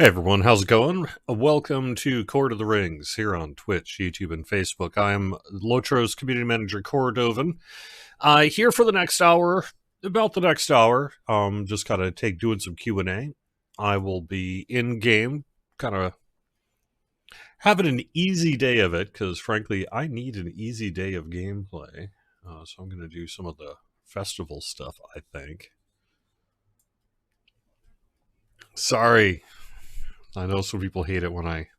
Hey everyone, how's it going? Welcome to Court of the Rings here on Twitch, YouTube, and Facebook. I'm Lotro's community manager, Cordovan. Here for the next hour, about the next hour. Just kind of doing some Q&A. I will be in game, kind of having an easy day of it, because frankly, I need an easy day of gameplay. So I'm going to do some of the festival stuff, I think. Sorry. I know some people hate it when I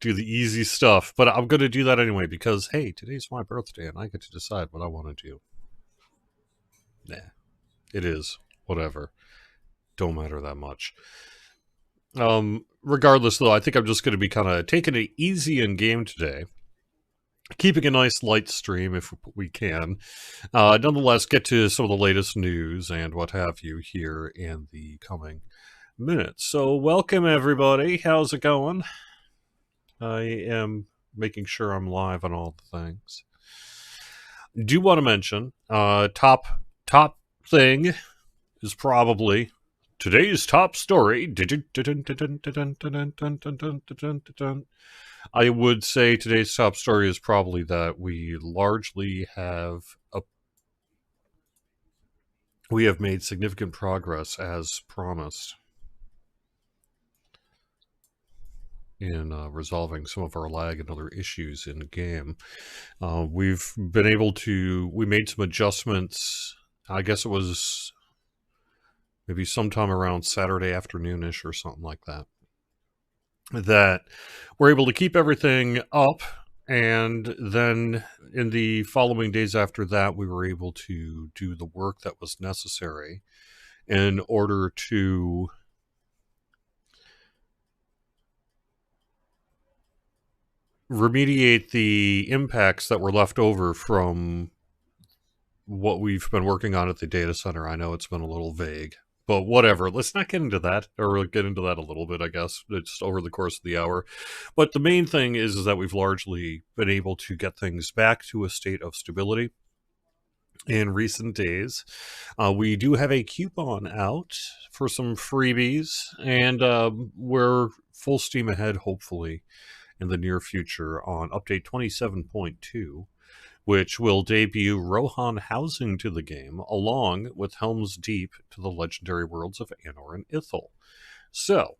do the easy stuff, but I'm going to do that anyway because, hey, today's my birthday and I get to decide what I want to do. Nah, it is. Whatever. Don't matter that much. Regardless, though, I think I'm just going to be kind of taking it easy in game today. Keeping a nice light stream if we can. Nonetheless, get to some of the latest news and what have you here in the coming minutes. So, welcome everybody. How's it going? I am making sure I'm live on all the things. Do want to mention, top thing is probably today's top story. I would say today's top story is probably that we largely have made significant progress as promised in resolving some of our lag and other issues in the game. We've been able to, we made some adjustments. I guess it was maybe sometime around Saturday afternoon-ish or something like that, that we're able to keep everything up. And then in the following days after that, we were able to do the work that was necessary in order to remediate the impacts that were left over from what we've been working on at the data center. I know it's been a little vague, but whatever. Let's not get into that, or get into that a little bit, I guess. It's over the course of the hour. But the main thing is that we've largely been able to get things back to a state of stability in recent days. We do have a coupon out for some freebies, and we're full steam ahead, hopefully, in the near future on update 27.2, which will debut Rohan housing to the game, along with Helm's Deep to the legendary worlds of Anor and Ithil. So,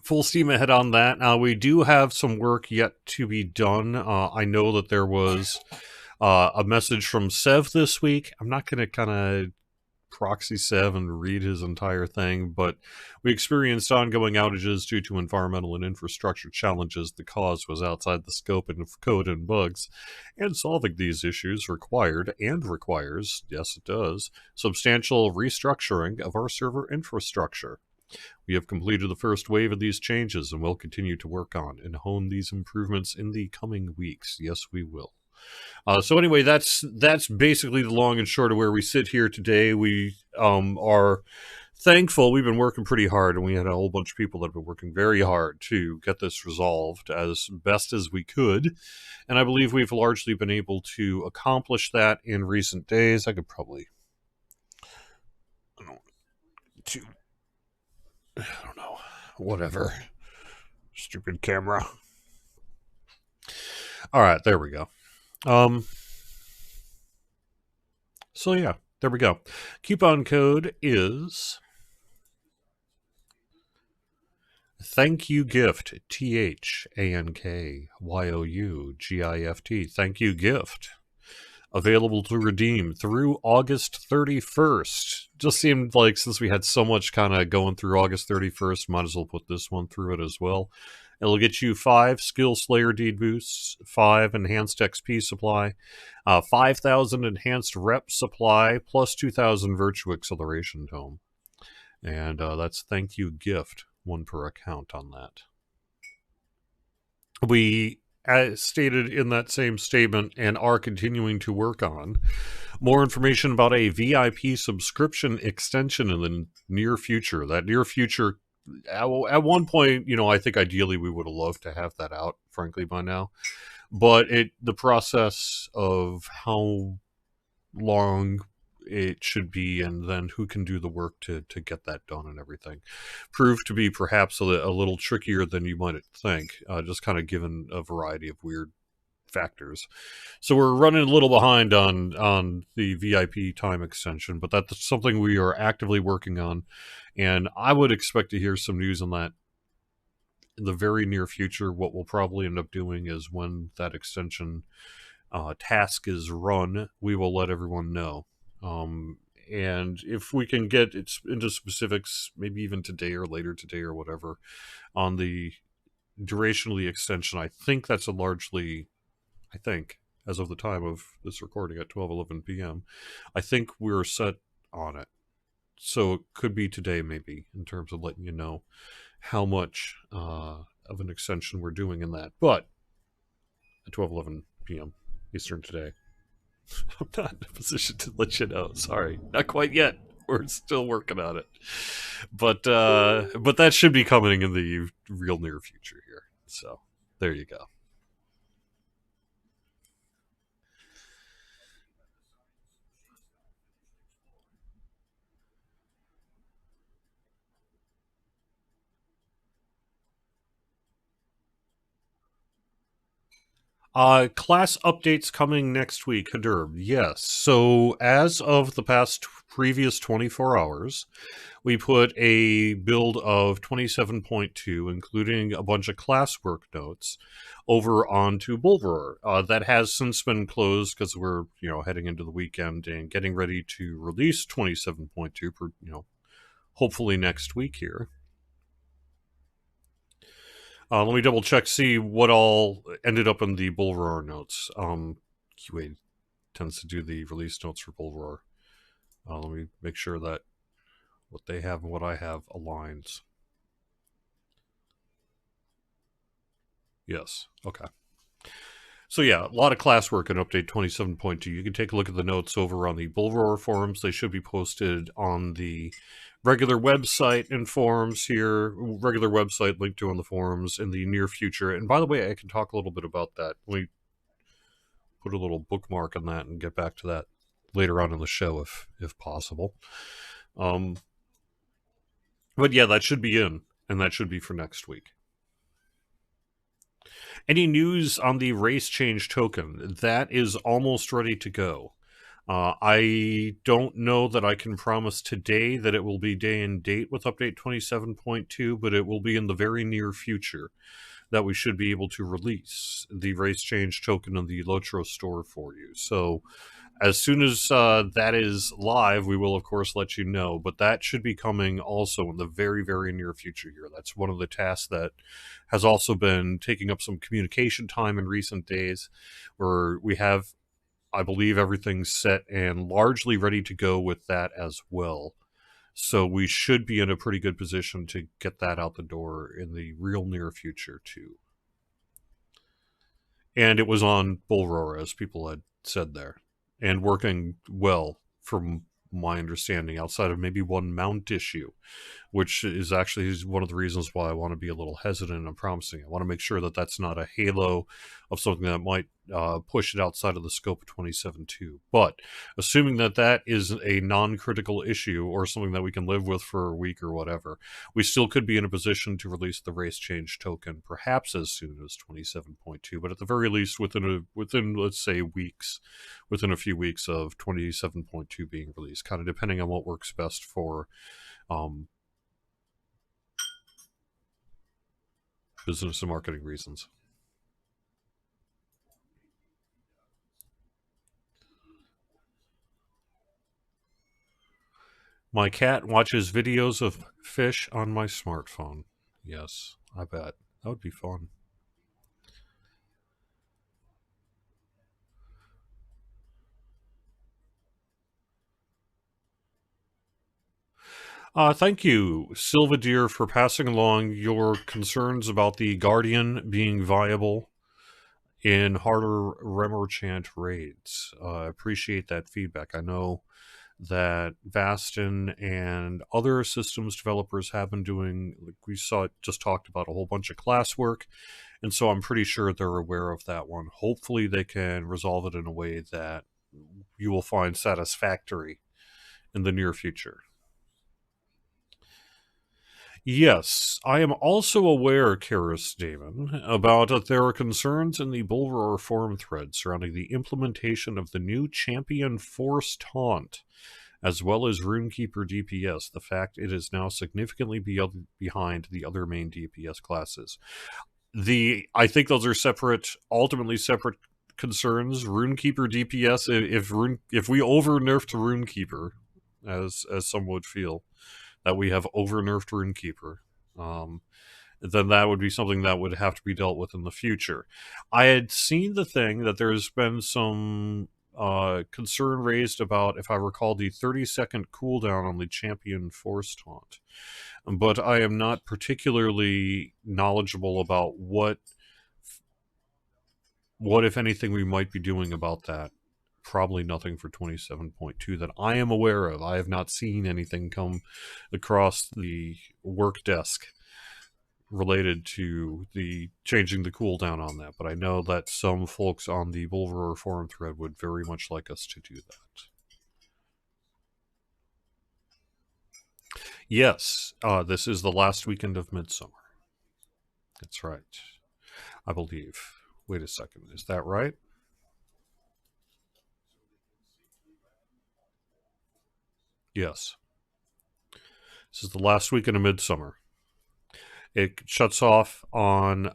full steam ahead on that. Now, we do have some work yet to be done. I know that there was a message from Sev this week. I'm not going to kind of proxy Sev and read his entire thing, but we experienced ongoing outages due to environmental and infrastructure challenges. The cause was outside the scope of code and bugs, and solving these issues requires, yes it does, substantial restructuring of our server infrastructure. We have completed the first wave of these changes and will continue to work on and hone these improvements in the coming weeks. Yes, we will. So anyway, that's basically the long and short of where we sit here today. We are thankful. We've been working pretty hard, and we had a whole bunch of people that have been working very hard to get this resolved as best as we could. And I believe we've largely been able to accomplish that in recent days. I could probably, I don't know, whatever. Stupid camera. All right, there we go. So yeah, there we go. Coupon code is Thank You Gift, THANKYOUGIFT. Thank You Gift. Available to redeem through August 31st. Just seemed like since we had so much kind of going through August 31st, might as well put this one through it as well. It'll get you 5 Skill Slayer deed boosts, 5 Enhanced XP supply, 5,000 Enhanced Rep supply, plus 2,000 Virtue Acceleration Tome. And that's Thank You Gift, 1 per account on that. We, as stated in that same statement, and are continuing to work on more information about a VIP subscription extension in the near future. That near future, at one point, you know, I think ideally we would have loved to have that out, frankly, by now. But the process of how long it should be, and then who can do the work to get that done and everything. Proved to be perhaps a little trickier than you might think, just kind of given a variety of weird factors. So we're running a little behind on the VIP time extension, but that's something we are actively working on, and I would expect to hear some news on that in the very near future. What we'll probably end up doing is when that extension task is run, we will let everyone know. And if we can get it into specifics, maybe even today or later today or whatever, on the duration of the extension, I think that's a largely, I think, as of the time of this recording at 12:11 p.m., I think we're set on it. So it could be today, maybe, in terms of letting you know how much of an extension we're doing in that. But at 12:11 p.m. Eastern today, I'm not in a position to let you know. Sorry, not quite yet. We're still working on it, but that should be coming in the real near future here. So there you go. Class updates coming next week, Hadur. Yes. So as of the past previous 24 hours, we put a build of 27.2, including a bunch of classwork notes, over onto Bulver. That has since been closed because we're heading into the weekend and getting ready to release 27.2 for hopefully next week here. Let me double check, see what all ended up in the Bulver notes. QA tends to do the release notes for Bulver. Let me make sure that what they have and what I have aligns. Yes. Okay. So yeah, a lot of classwork in update 27.2. You can take a look at the notes over on the Bulver forums. They should be posted on the regular website and forums here. Regular website linked to on the forums in the near future. And by the way, I can talk a little bit about that. Let me put a little bookmark on that and get back to that later on in the show if possible. But yeah, that should be in, and that should be for next week. Any news on the race change token? That is almost ready to go. I don't know that I can promise today that it will be day and date with update 27.2, but it will be in the very near future that we should be able to release the race change token in the LOTRO store for you. So as soon as that is live, we will, of course, let you know. But that should be coming also in the very, very near future here. That's one of the tasks that has also been taking up some communication time in recent days, where we have, I believe, everything's set and largely ready to go with that as well. So we should be in a pretty good position to get that out the door in the real near future, too. And it was on Bullroar, as people had said there, and working well from my understanding, outside of maybe one mount issue, which is actually one of the reasons why I want to be a little hesitant on promising. I want to make sure that that's not a halo of something that might push it outside of the scope of 27.2. But assuming that that is a non-critical issue or something that we can live with for a week or whatever, we still could be in a position to release the race change token perhaps as soon as 27.2, but at the very least within let's say weeks, within a few weeks of 27.2 being released, kind of depending on what works best for business and marketing reasons. My cat watches videos of fish on my smartphone. Yes, I bet. That would be fun. Thank you, Sylvadeer, for passing along your concerns about the Guardian being viable in harder Remorchant raids. I appreciate that feedback. I know that Vastin and other systems developers have been doing, like we just talked about, a whole bunch of classwork, and so I'm pretty sure they're aware of that one. Hopefully they can resolve it in a way that you will find satisfactory in the near future. Yes, I am also aware, Karis Damon, about that there are concerns in the Bulwark forum thread surrounding the implementation of the new Champion Force Taunt, as well as Runekeeper DPS, the fact it is now significantly behind the other main DPS classes. I think those are ultimately separate concerns. Runekeeper DPS, if we over nerfed Runekeeper, as some would feel, that we have over nerfed Runekeeper, then that would be something that would have to be dealt with in the future. I had seen the thing that there's been some concern raised about, if I recall, the 30-second cooldown on the Champion Force Taunt. But I am not particularly knowledgeable about what, if anything, we might be doing about that. Probably nothing for 27.2 that I am aware of. I have not seen anything come across the work desk related to the changing the cooldown on that, but I know that some folks on the Bulwark forum thread would very much like us to do that. Yes, this is the last weekend of Midsummer. That's right. I believe. Wait a second, is that right? Yes. This is the last weekend of Midsummer. It shuts off on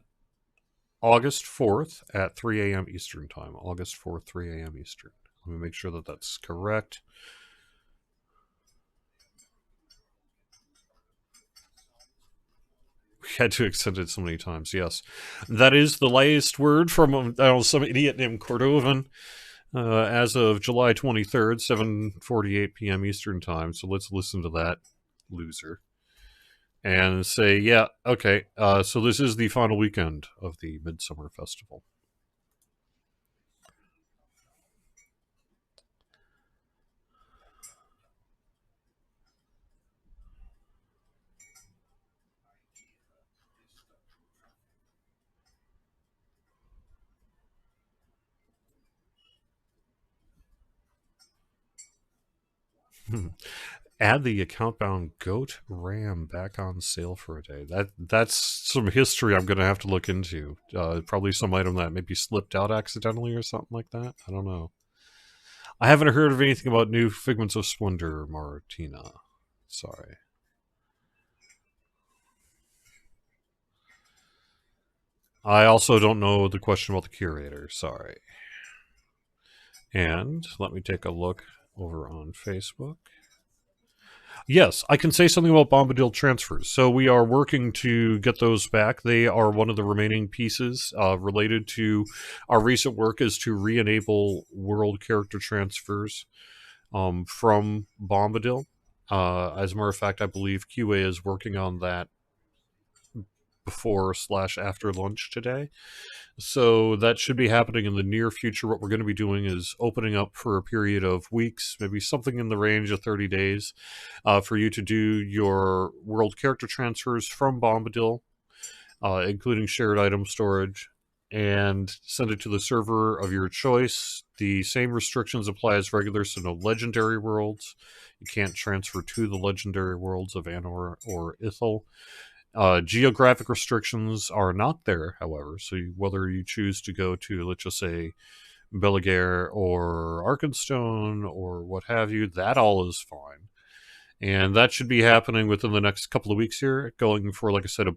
August 4th at 3 a.m. Eastern Time. August 4th, 3 a.m. Eastern. Let me make sure that that's correct. We had to extend it so many times, yes. That is the latest word from some idiot named Cordovan as of July 23rd, 7:48 p.m. Eastern Time. So let's listen to that loser and say, yeah, okay, so this is the final weekend of the Midsummer Festival. Add the account-bound goat ram back on sale for a day. That's some history I'm going to have to look into. Probably some item that maybe slipped out accidentally or something like that. I don't know. I haven't heard of anything about new Figments of Splendor, Martina. Sorry. I also don't know the question about the curator. Sorry. And let me take a look over on Facebook. Yes, I can say something about Bombadil transfers. So we are working to get those back. They are one of the remaining pieces related to our recent work is to re-enable world character transfers from Bombadil. As a matter of fact, I believe QA is working on that before/after lunch today. So that should be happening in the near future. What we're going to be doing is opening up for a period of weeks, maybe something in the range of 30 days, for you to do your world character transfers from Bombadil, including shared item storage, and send it to the server of your choice. The same restrictions apply as regular, so no legendary worlds. You can't transfer to the legendary worlds of Anor or Ithel. Geographic restrictions are not there, however, so whether you choose to go to, let's just say, Belaguer or Arkenstone or what have you, that all is fine. And that should be happening within the next couple of weeks here, going for, like I said,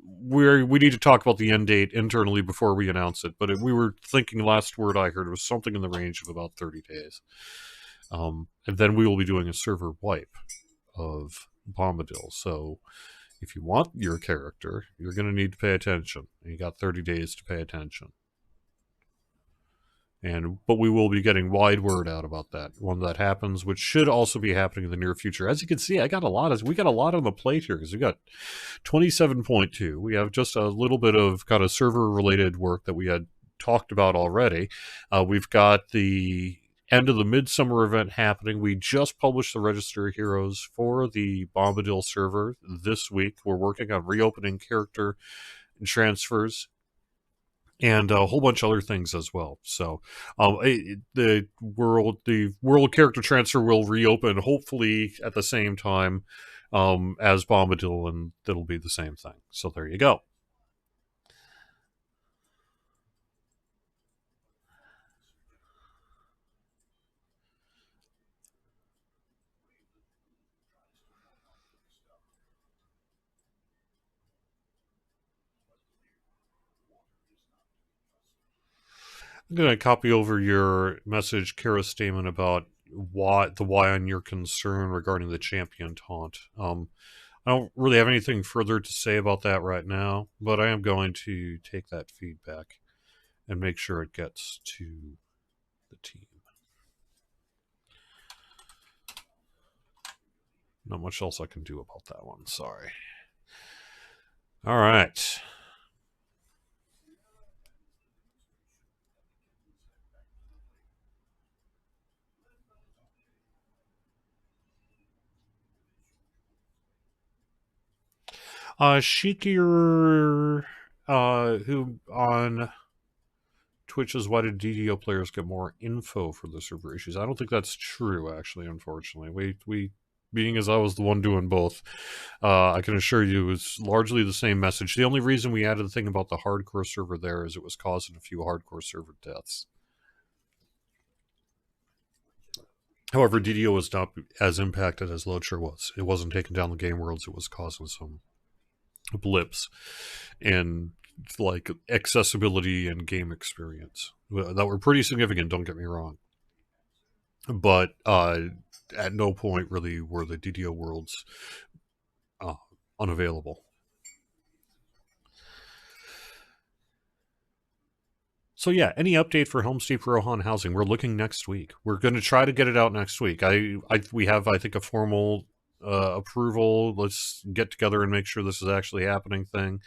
we need to talk about the end date internally before we announce it, but we were thinking last word I heard was something in the range of about 30 days. And then we will be doing a server wipe of Bombadil, so if you want your character, you're going to need to pay attention. You got 30 days to pay attention. But we will be getting wide word out about that when that happens, which should also be happening in the near future. As you can see, we got a lot on the plate here because we got 27.2. We have just a little bit of kind of server related work that we had talked about already. We've got the end of the Midsummer event happening. We just published the Register of Heroes for the Bombadil server this week. We're working on reopening character transfers and a whole bunch of other things as well. So the world character transfer will reopen hopefully at the same time as Bombadil, and it'll be the same thing. So there you go. I'm going to copy over your message, Kara statement about why on your concern regarding the champion taunt. I don't really have anything further to say about that right now, but I am going to take that feedback and make sure it gets to the team. Not much else I can do about that one. Sorry. All right. Shikir, who on Twitch is, why did DDO players get more info for the server issues? I don't think that's true, actually, unfortunately. We being as I was the one doing both, I can assure you it's largely the same message. The only reason we added the thing about the hardcore server there is it was causing a few hardcore server deaths. However, DDO was not as impacted as LOTRO was. It wasn't taking down the game worlds, it was causing some blips and like accessibility and game experience that were pretty significant, don't get me wrong, but at no point really were the DDO worlds unavailable. So yeah, any update for Helm's Deep Rohan housing? We're looking next week. We're going to try to get it out next week. We have, I think, a formal approval. Let's get together and make sure this is actually happening thing.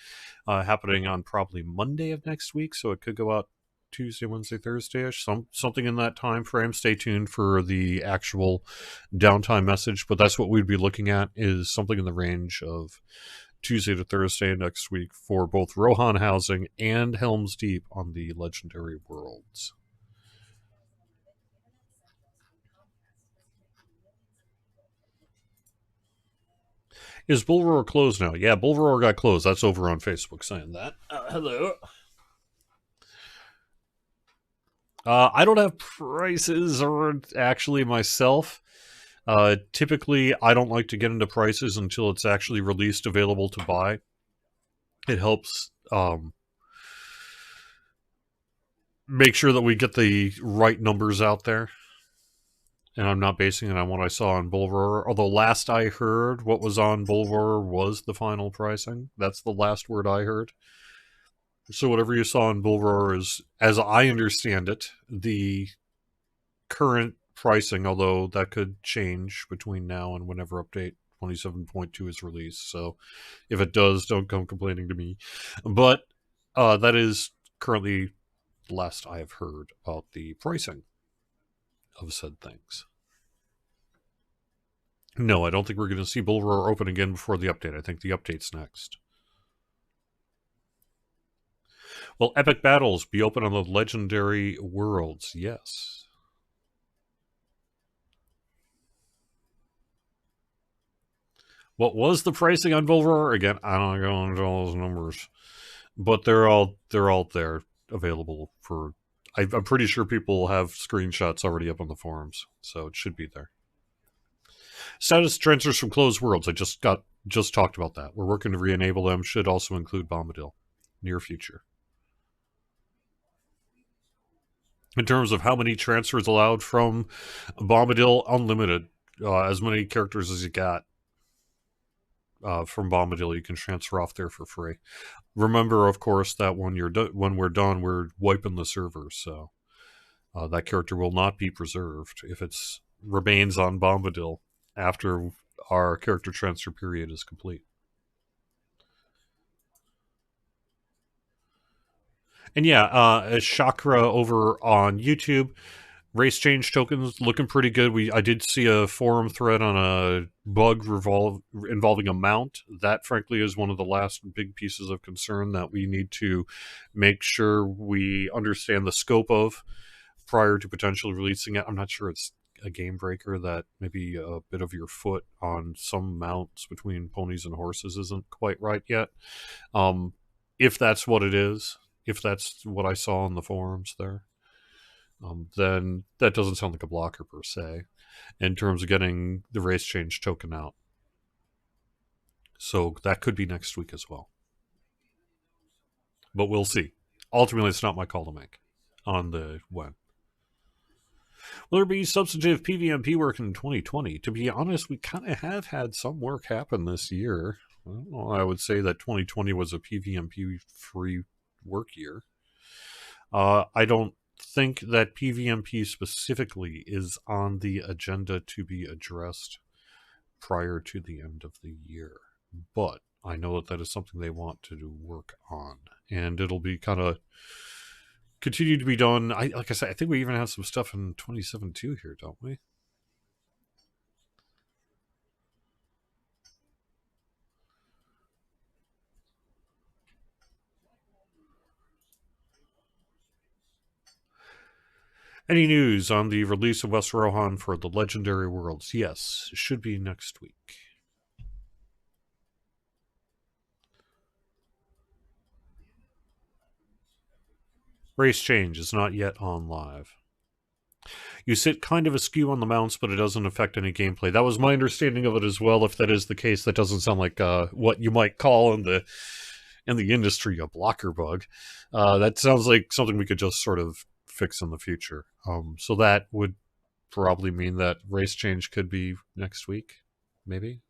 Happening on probably Monday of next week, so it could go out Tuesday, Wednesday, Thursday-ish, something in that time frame. Stay tuned for the actual downtime message, but that's what we'd be looking at, is something in the range of Tuesday to Thursday next week for both Rohan housing and Helm's Deep on the Legendary Worlds. Is Bullroar closed now? Yeah, Bullroar got closed. That's over on Facebook saying that. Hello. I don't have prices or actually myself. Typically, I don't like to get into prices until it's actually released, available to buy. It helps make sure that we get the right numbers out there. And I'm not basing it on what I saw on Bullroar. Although last I heard, what was on Bullroar was the final pricing. That's the last word I heard. So whatever you saw on Bullroar is, as I understand it, the current pricing, although that could change between now and whenever update 27.2 is released. So if it does, don't come complaining to me. But that is currently the last I have heard about the pricing of said things. No, I don't think we're going to see Bullroar open again before the update. I think the update's next. Will Epic Battles be open on the Legendary Worlds? Yes. What was the pricing on Bullroar? Again, I don't go into all those numbers, but they're all there available for. I'm pretty sure people have screenshots already up on the forums, so it should be there. Status transfers from closed worlds. I just talked about that. We're working to re-enable them. Should also include Bombadil, near future. In terms of how many transfers allowed from Bombadil, unlimited. As many characters as you got from Bombadil, you can transfer off there for free. Remember, of course, that when we're done, we're wiping the server, so that character will not be preserved if it remains on Bombadil after our character transfer period is complete. And yeah, Chakra over on YouTube, Race change tokens looking pretty good. I did see a forum thread on a bug involving a mount. That, frankly, is one of the last big pieces of concern that we need to make sure we understand the scope of prior to potentially releasing it. I'm not sure it's a game breaker that maybe a bit of your foot on some mounts between ponies and horses isn't quite right yet. If that's what it is, if that's what I saw on the forums there, then that doesn't sound like a blocker per se in terms of getting the race change token out. So that could be next week as well. But we'll see. Ultimately, it's not my call to make on the when. Will there be substantive PVMP work in 2020? To be honest, we kind of have had some work happen this year. Well, I would say that 2020 was a PVMP-free work year. I don't think that PVMP specifically is on the agenda to be addressed prior to the end of the year. But I know that is something they want to work on. And it'll be kind of continue to be done. Like I said, I think we even have some stuff in 2072 here, don't we? Any news on the release of West Rohan for the Legendary Worlds? Yes, it should be next week. Race change is not yet on live. You sit kind of askew on the mounts, but it doesn't affect any gameplay. That was my understanding of it as well. If that is the case, that doesn't sound like what you might call in the industry a blocker bug. That sounds like something we could just sort of fix in the future. So that would probably mean that race change could be next week, maybe,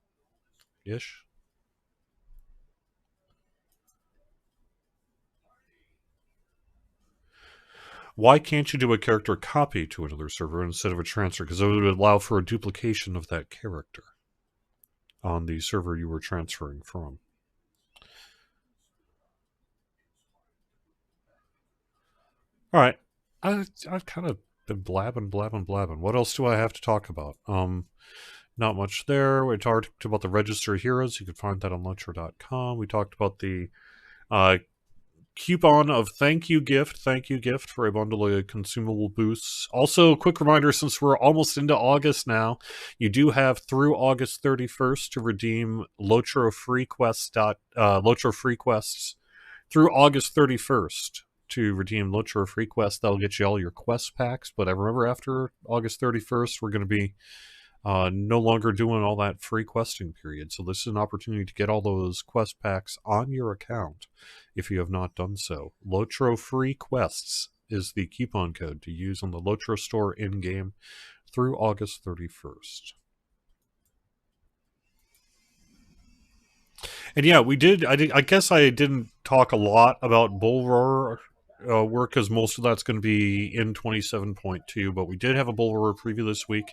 ish. Why can't you do a character copy to another server instead of a transfer? Because it would allow for a duplication of that character on the server you were transferring from. All right. I've kind of been blabbing. What else do I have to talk about? Not much there. We talked about the Register Heroes. You can find that on LOTRO.com. We talked about the coupon of thank you gift for a bundle of consumable boosts. Also, quick reminder, since we're almost into August now, you do have through August 31st to redeem LOTRO free quests through August 31st to redeem LOTRO free quests. That'll get you all your quest packs, but I remember after August 31st we're going to be no longer doing all that free questing period. So this is an opportunity to get all those quest packs on your account if you have not done so. LOTRO free quests is the coupon code to use on the LOTRO store in-game through August 31st. And yeah, we did. I guess I didn't talk a lot about Bull Roar work because most of that's going to be in 27.2, but we did have a Bull Roar preview this week,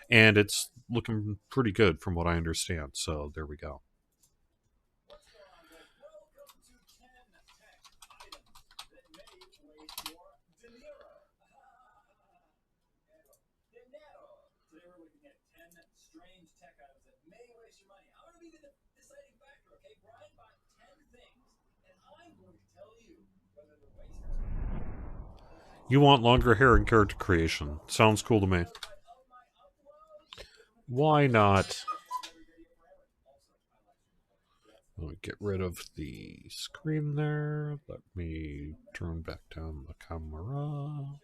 and it's looking pretty good from what I understand. So there we go. You want longer hair in character creation. Sounds cool to me. Why not? Let me get rid of the screen there. Let me turn back down the camera.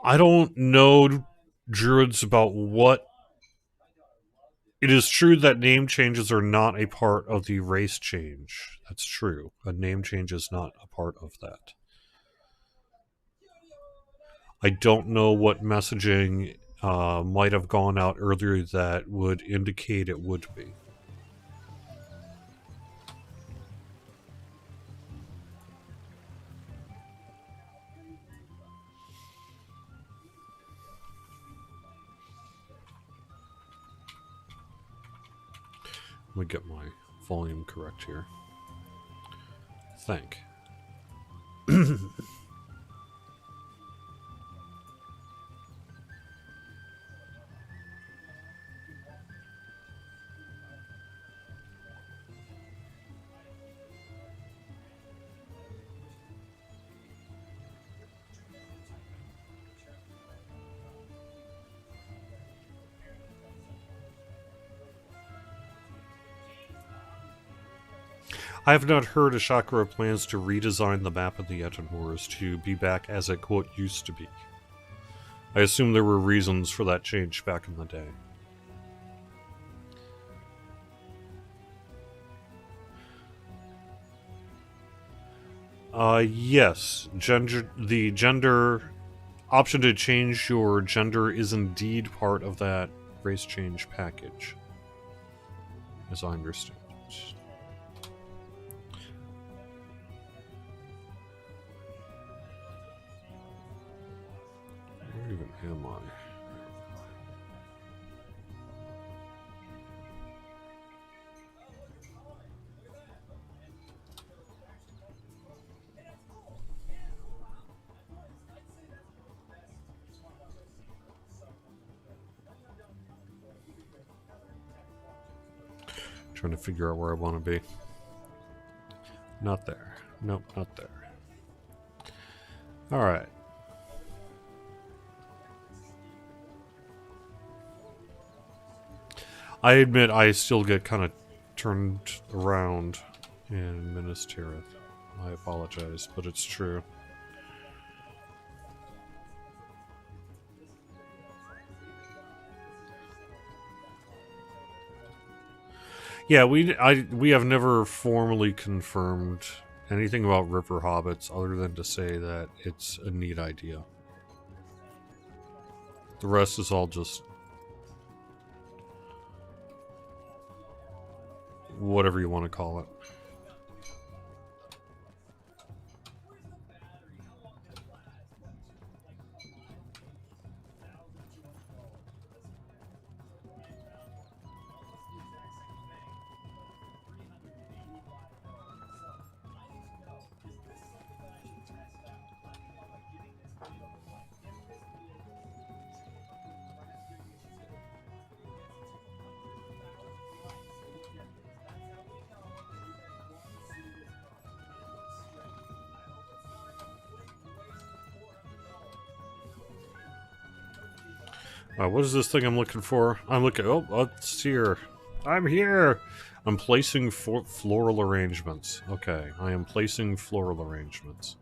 I don't know, Druids, about what... It is true that name changes are not a part of the race change. That's true. A name change is not a part of that. I don't know what messaging might have gone out earlier that would indicate it would be. me get my volume correct here. Think. I have not heard Ashakura plans to redesign the map of the Eton Wars to be back as it, quote, used to be. I assume there were reasons for that change back in the day. Yes. The gender option to change your gender is indeed part of that race change package, as I understand it. Where even am I? Trying to figure out where I want to be. Not there. Nope, not there. Alright. I admit I still get kind of turned around in Minas Tirith. I apologize, but it's true. Yeah, we have never formally confirmed anything about river hobbits other than to say that it's a neat idea. The rest is all just whatever you want to call it. What is this thing I'm looking for? I'm looking... Oh, it's here. I'm here! I'm placing floral arrangements. Okay, I am placing floral arrangements.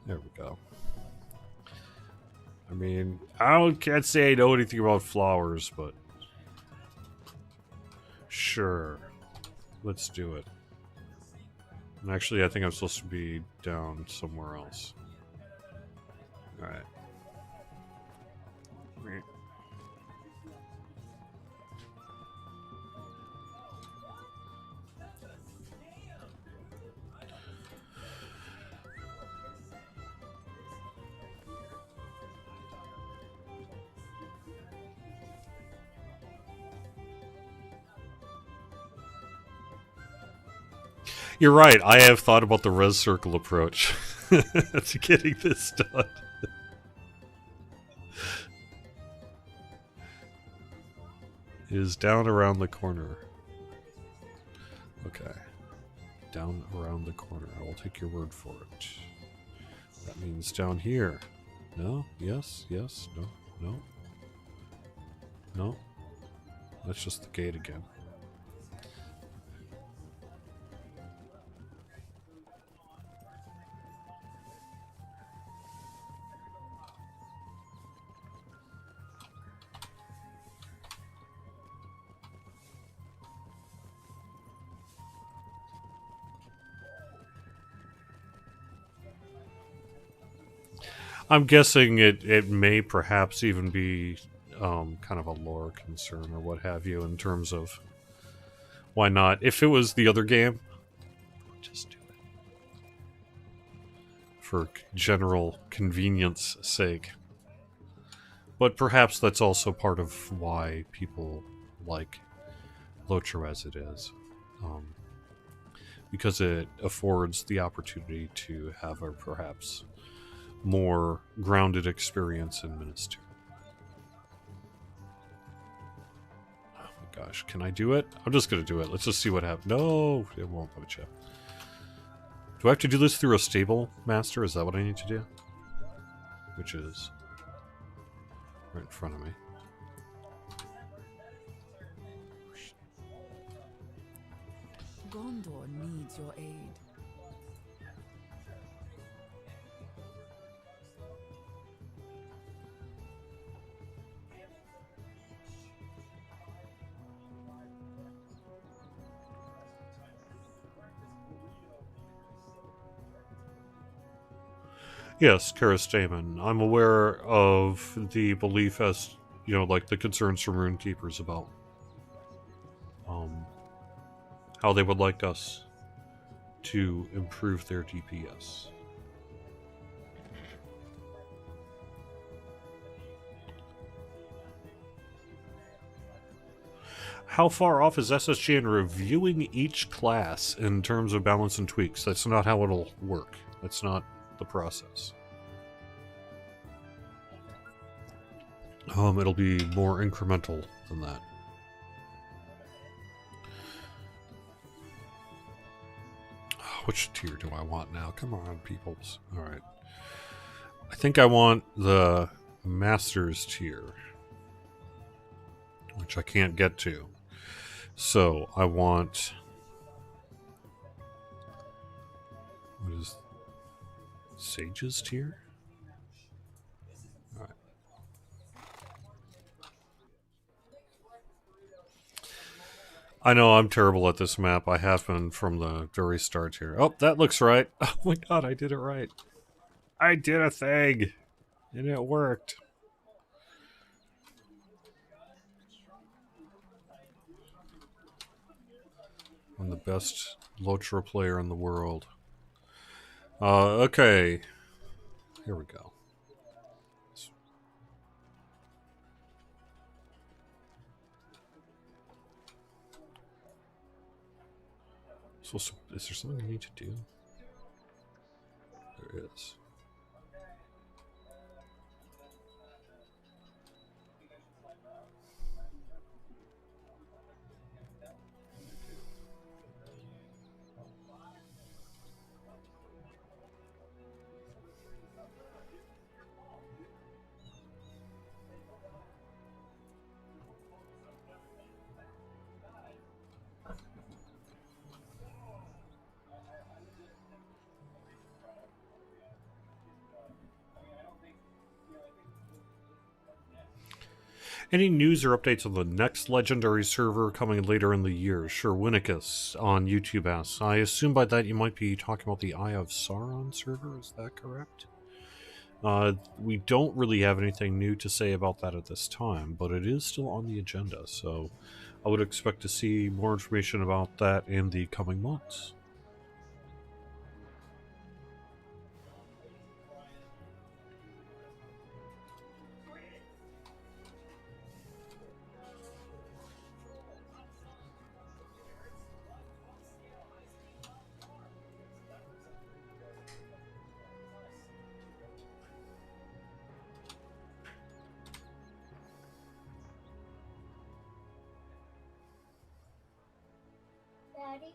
There we go. I mean, can't say I know anything about flowers, but... Sure. Let's do it. And actually, I think I'm supposed to be down somewhere else. Alright. You're right, I have thought about the res circle approach to getting this done. It is down around the corner. Okay. Down around the corner. I will take your word for it. That means down here. No? Yes? Yes? No? No? No? That's just the gate again. I'm guessing it may perhaps even be kind of a lore concern or what have you in terms of why not. If it was the other game, just do it. For general convenience sake. But perhaps that's also part of why people like LOTRO as it is. Because it affords the opportunity to have a perhaps more grounded experience in Minas. Oh my gosh, can I do it? I'm just gonna do it. Let's just see what happens. No, it won't put a chip. Do I have to do this through a stable master? Is that what I need to do? Which is right in front of me. Gondor needs your aid. Yes, Karastamen. I'm aware of the belief as, like the concerns from Runekeepers about how they would like us to improve their DPS. How far off is SSG in reviewing each class in terms of balance and tweaks? That's not how it'll work. That's not the process. It'll be more incremental than that. Which tier do I want now? Come on, peoples. Alright. I think I want the Masters tier, which I can't get to. So, I want... What is... Sages tier? Alright. I know I'm terrible at this map. I have been from the very start here. Oh, that looks right. Oh my god, I did it right. I did a thing! And it worked. I'm the best LOTRO player in the world. Okay. Here we go. So, is there something I need to do? There is. Any news or updates on the next legendary server coming later in the year? Sure, Winnicus on YouTube asks. I assume by that you might be talking about the Eye of Sauron server, is that correct? We don't really have anything new to say about that at this time, but it is still on the agenda, so I would expect to see more information about that in the coming months. Daddy,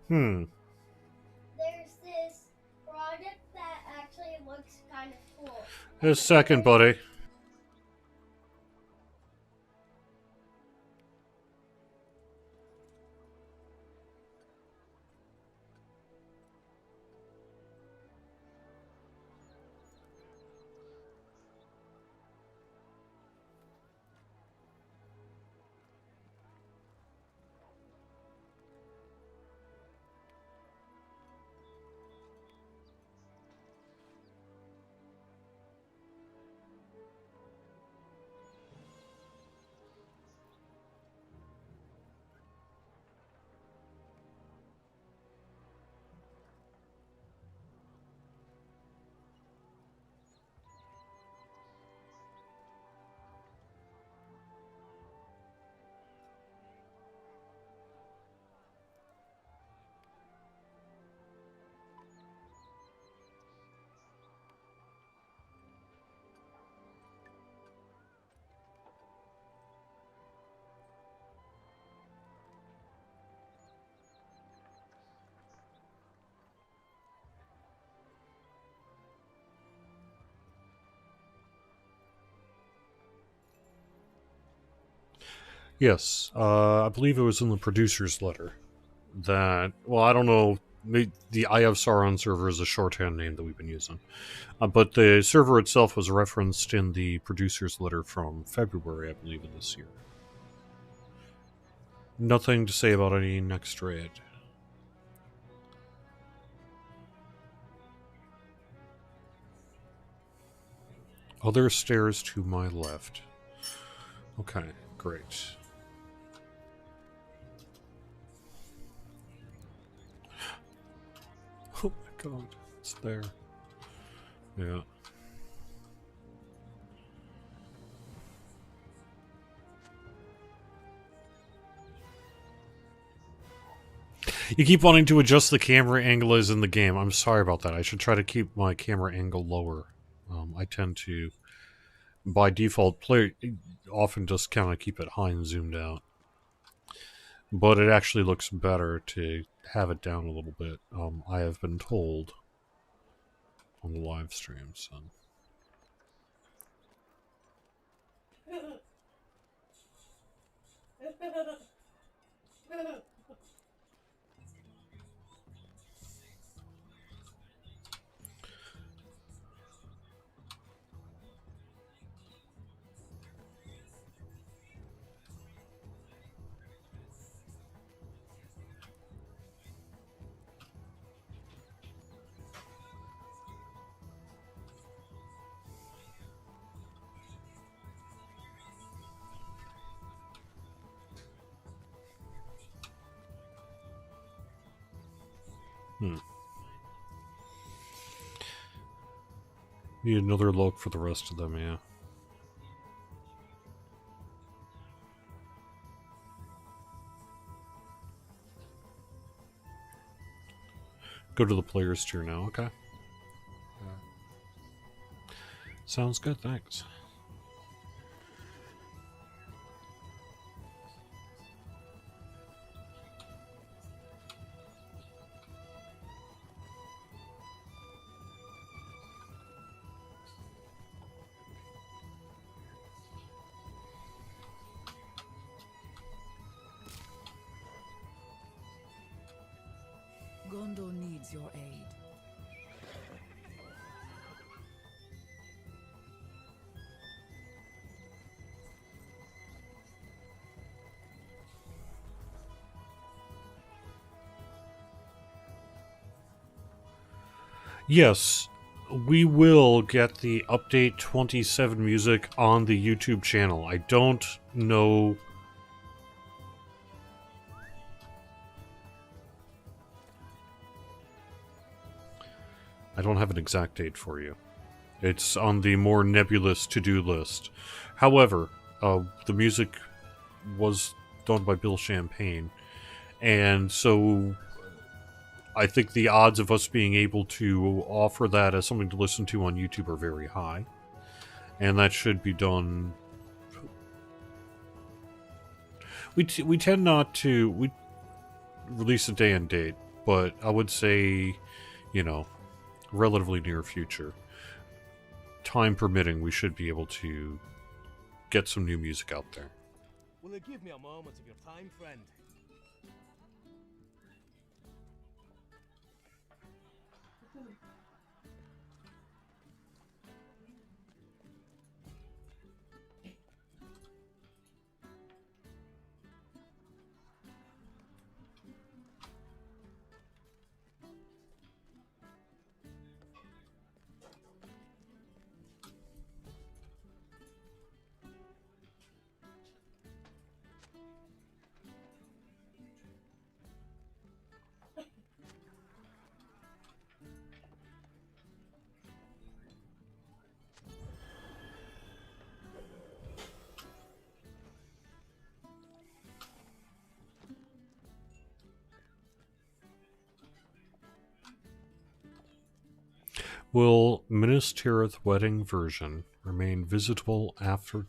Hmm. there's this product that actually looks kind of cool. Just a second, buddy. Yes, I believe it was in the producer's letter that, well, I don't know, the Eye of Sauron server is a shorthand name that we've been using. But the server itself was referenced in the producer's letter from February, I believe, of this year. Nothing to say about any next raid. Other stairs to my left. Okay, great. Oh my god, it's there. Yeah. You keep wanting to adjust the camera angle as in the game. I'm sorry about that. I should try to keep my camera angle lower. I tend to, by default, often just kind of keep it high and zoomed out. But it actually looks better to have it down a little bit. I have been told on the live stream, so. Need another look for the rest of them, yeah. Go to the players tier now, okay. Sounds good, thanks. Gondor needs your aid. Yes, we will get the update 27 music on the YouTube channel. I don't know. I don't have an exact date for you. It's on the more nebulous to-do list. However, the music was done by Bill Champagne, and so I think the odds of us being able to offer that as something to listen to on YouTube are very high. And that should be done. We tend not to we release a day and date, but I would say, you know, relatively near future. Time permitting, we should be able to get some new music out there. Will you give me a moment of your time, friend? Will Minas Tirith wedding version remain visitable after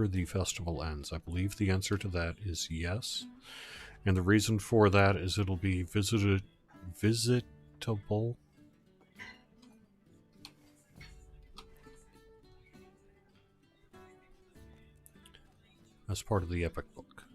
the festival ends? I believe the answer to that is yes. And the reason for that is it'll be visitable as part of the Epic book.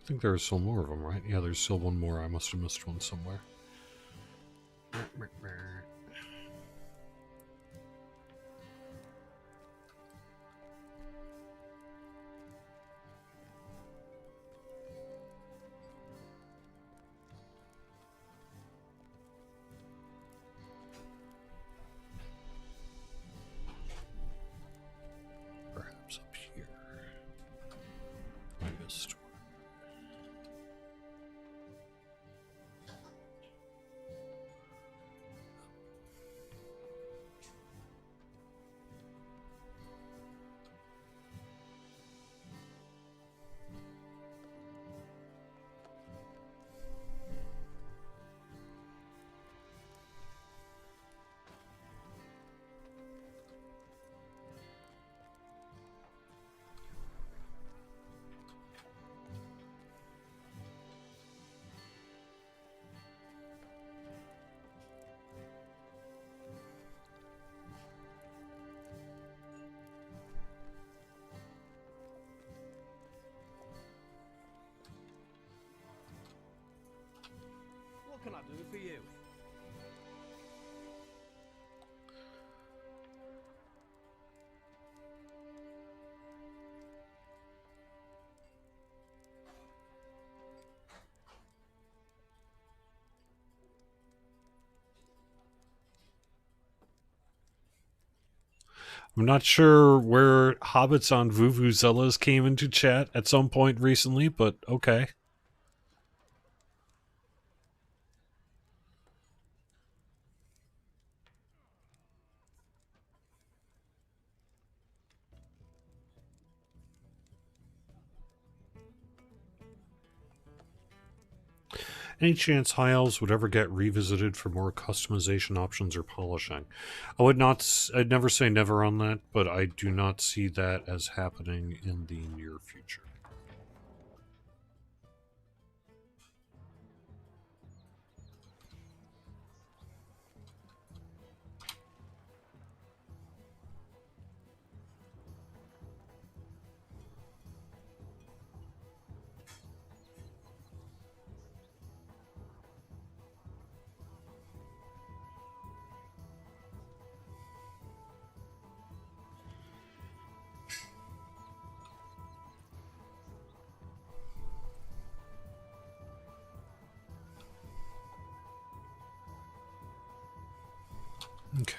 I think there's still more of them, right? Yeah, there's still one more. I must have missed one somewhere. Perhaps up here. I missed one. What can I do for you? I'm not sure where hobbits on Vuvuzelas came into chat at some point recently, but okay. Any chance High Elves would ever get revisited for more customization options or polishing? I'd never say never on that, but I do not see that as happening in the near future. Okay.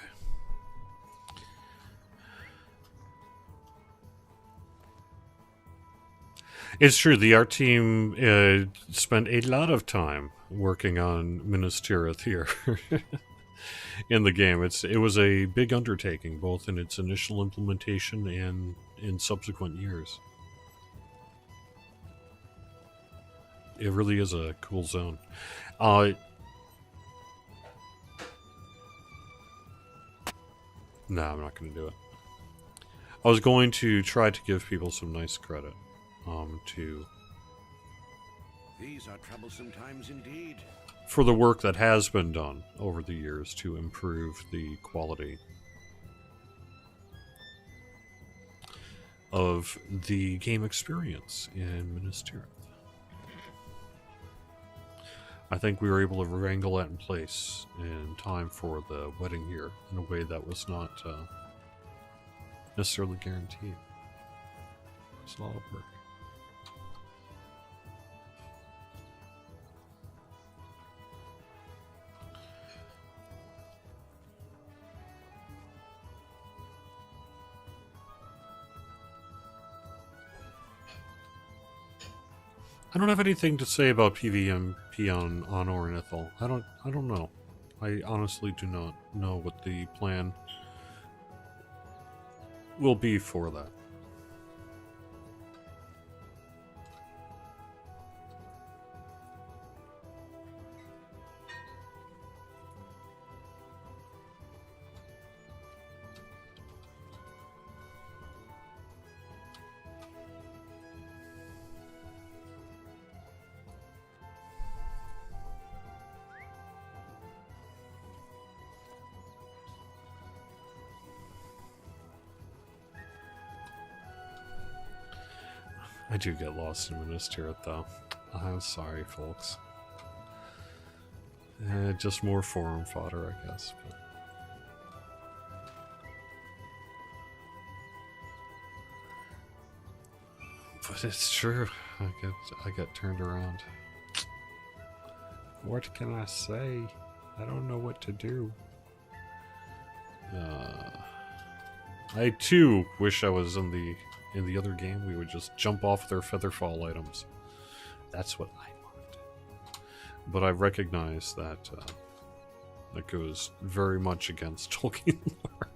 It's true, the art team spent a lot of time working on Minas Tirith here in the game. It was a big undertaking, both in its initial implementation and in subsequent years. It really is a cool zone. No, I'm not going to do it. I was going to try to give people some nice credit. These are troublesome times indeed. For the work that has been done over the years to improve the quality of the game experience in Minas Tirith. I think we were able to wrangle that in place in time for the wedding here in a way that was not necessarily guaranteed. It's a lot of work. I don't have anything to say about PVMP on Ornithal. I don't know. I honestly do not know what the plan will be for that. I do get lost in Minas Tirith, though. I'm sorry, folks. Just more forum fodder, I guess. But it's true. I get turned around. What can I say? I don't know what to do. I too wish I was in the other game. We would just jump off their featherfall items. That's what I want. But I recognize that that goes very much against Tolkien lore.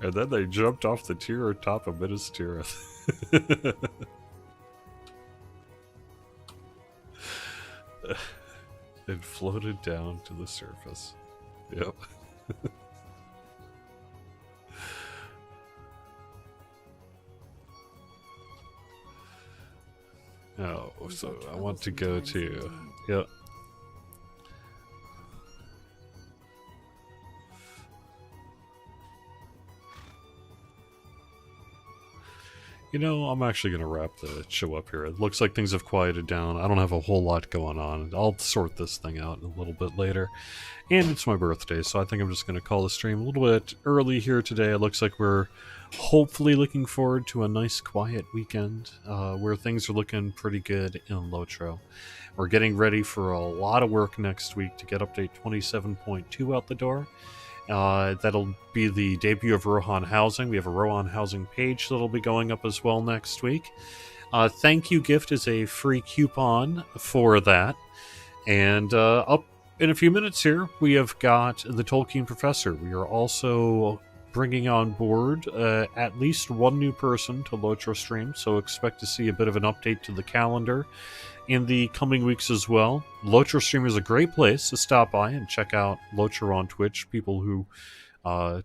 And then they jumped off the tier on top of Minas Tirith. And floated down to the surface. Yep. Oh, so I want to go to... Yep. You know, I'm actually going to wrap the show up here. It looks like things have quieted down. I don't have a whole lot going on. I'll sort this thing out a little bit later. And it's my birthday, so I think I'm just going to call the stream a little bit early here today. It looks like we're hopefully looking forward to a nice quiet weekend where things are looking pretty good in LOTRO. We're getting ready for a lot of work next week to get update 27.2 out the door. That'll be the debut of Rohan Housing. We have a Rohan Housing page that'll be going up as well next week. Thank You Gift is a free coupon for that. And up in a few minutes here, we have got the Tolkien Professor. We are also bringing on board at least one new person to LOTRO stream, so expect to see a bit of an update to the calendar in the coming weeks as well. LOTRO stream is a great place to stop by and check out LOTRO on Twitch. People who are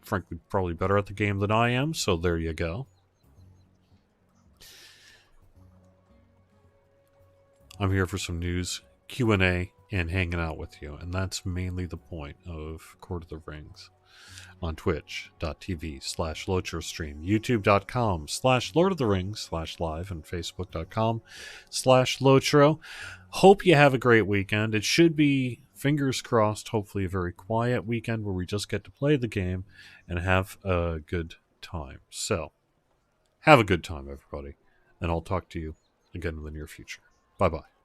frankly probably better at the game than I am, so there you go. I'm here for some news, Q&A, and hanging out with you, and that's mainly the point of Court of the Rings. On twitch.tv/LOTRO stream, youtube.com/Lord of the Rings/live, and facebook.com/LOTRO. Hope you have a great weekend. It should be, fingers crossed, hopefully a very quiet weekend where we just get to play the game and have a good time. So, have a good time, everybody, and I'll talk to you again in the near future. Bye-bye.